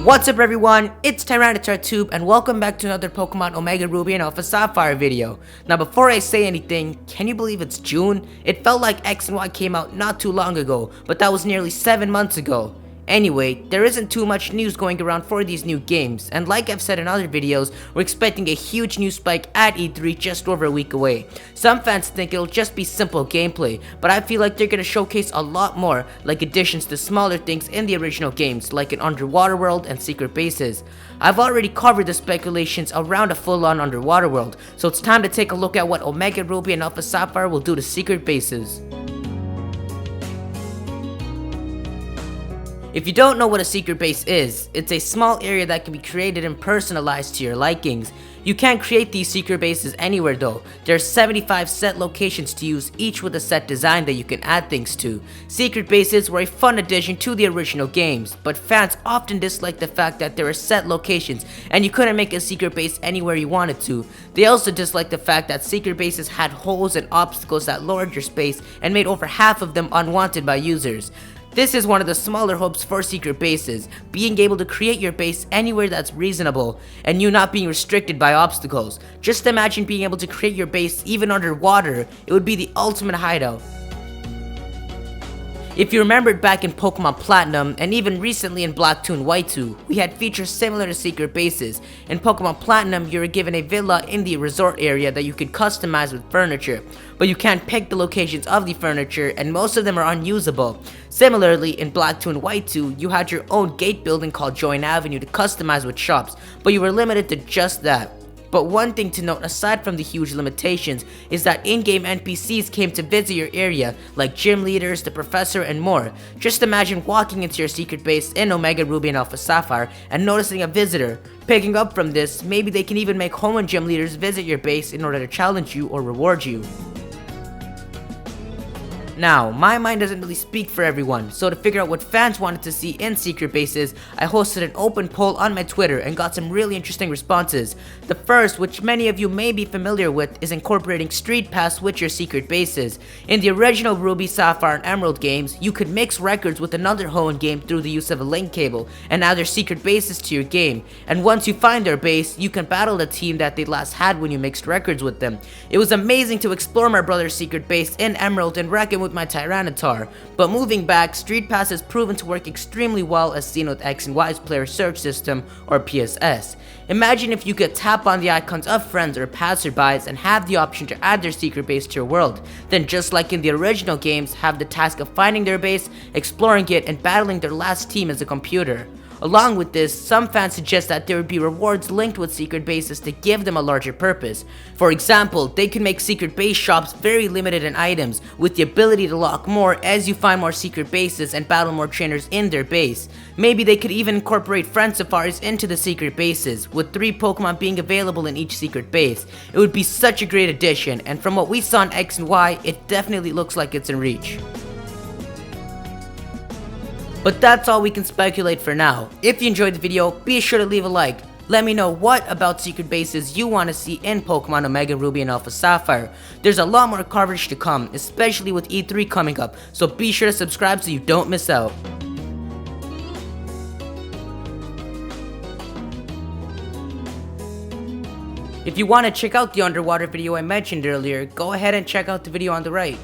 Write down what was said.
What's up everyone, it's Tyranitar and welcome back to another Pokemon Omega Ruby and Alpha Sapphire video. Now before I say anything, can you believe it's June? It felt like X and Y came out not too long ago, but that was nearly 7 months ago. Anyway, there isn't too much news going around for these new games, and like I've said in other videos, we're expecting a huge news spike at E3 just over a week away. Some fans think it'll just be simple gameplay, but I feel like they're gonna showcase a lot more, like additions to smaller things in the original games, like an underwater world and secret bases. I've already covered the speculations around a full-on underwater world, so it's time to take a look at what Omega Ruby and Alpha Sapphire will do to secret bases. If you don't know what a secret base is, it's a small area that can be created and personalized to your likings. You can't create these secret bases anywhere though. There are 75 set locations to use, each with a set design that you can add things to. Secret bases were a fun addition to the original games, but fans often dislike the fact that there are set locations and you couldn't make a secret base anywhere you wanted to. They also dislike the fact that secret bases had holes and obstacles that lowered your space and made over half of them unwanted by users. This is one of the smaller hopes for secret bases, being able to create your base anywhere that's reasonable, and you not being restricted by obstacles. Just imagine being able to create your base even underwater. It would be the ultimate hideout. If you remembered back in Pokemon Platinum, and even recently in Black 2 and White 2, we had features similar to secret bases. In Pokemon Platinum, you were given a villa in the resort area that you could customize with furniture, but you can't pick the locations of the furniture and most of them are unusable. Similarly, in Black 2 and White 2, you had your own gate building called Join Avenue to customize with shops, but you were limited to just that. But one thing to note aside from the huge limitations is that in-game NPCs came to visit your area, like gym leaders, the professor, and more. Just imagine walking into your secret base in Omega Ruby and Alpha Sapphire and noticing a visitor. Picking up from this, maybe they can even make Hoenn gym leaders visit your base in order to challenge you or reward you. Now, my mind doesn't really speak for everyone, so to figure out what fans wanted to see in secret bases, I hosted an open poll on my Twitter and got some really interesting responses. The first, which many of you may be familiar with, is incorporating Street Pass with your secret bases. In the original Ruby, Sapphire, and Emerald games, you could mix records with another Hoenn game through the use of a link cable and add their secret bases to your game. And once you find their base, you can battle the team that they last had when you mixed records with them. It was amazing to explore my brother's secret base in Emerald and reckon with my Tyranitar, but moving back, Street Pass has proven to work extremely well as seen with X and Y's player search system, or PSS. Imagine if you could tap on the icons of friends or passerbys and have the option to add their secret base to your world, then just like in the original games, have the task of finding their base, exploring it, and battling their last team as a computer. Along with this, some fans suggest that there would be rewards linked with secret bases to give them a larger purpose. For example, they could make secret base shops very limited in items, with the ability to lock more as you find more secret bases and battle more trainers in their base. Maybe they could even incorporate friend safaris into the secret bases, with 3 Pokemon being available in each secret base. It would be such a great addition, and from what we saw in X and Y, it definitely looks like it's in reach. But that's all we can speculate for now. If you enjoyed the video, be sure to leave a like. Let me know what about secret bases you want to see in Pokemon Omega Ruby and Alpha Sapphire. There's a lot more coverage to come, especially with E3 coming up, so be sure to subscribe so you don't miss out. If you want to check out the underwater video I mentioned earlier, go ahead and check out the video on the right.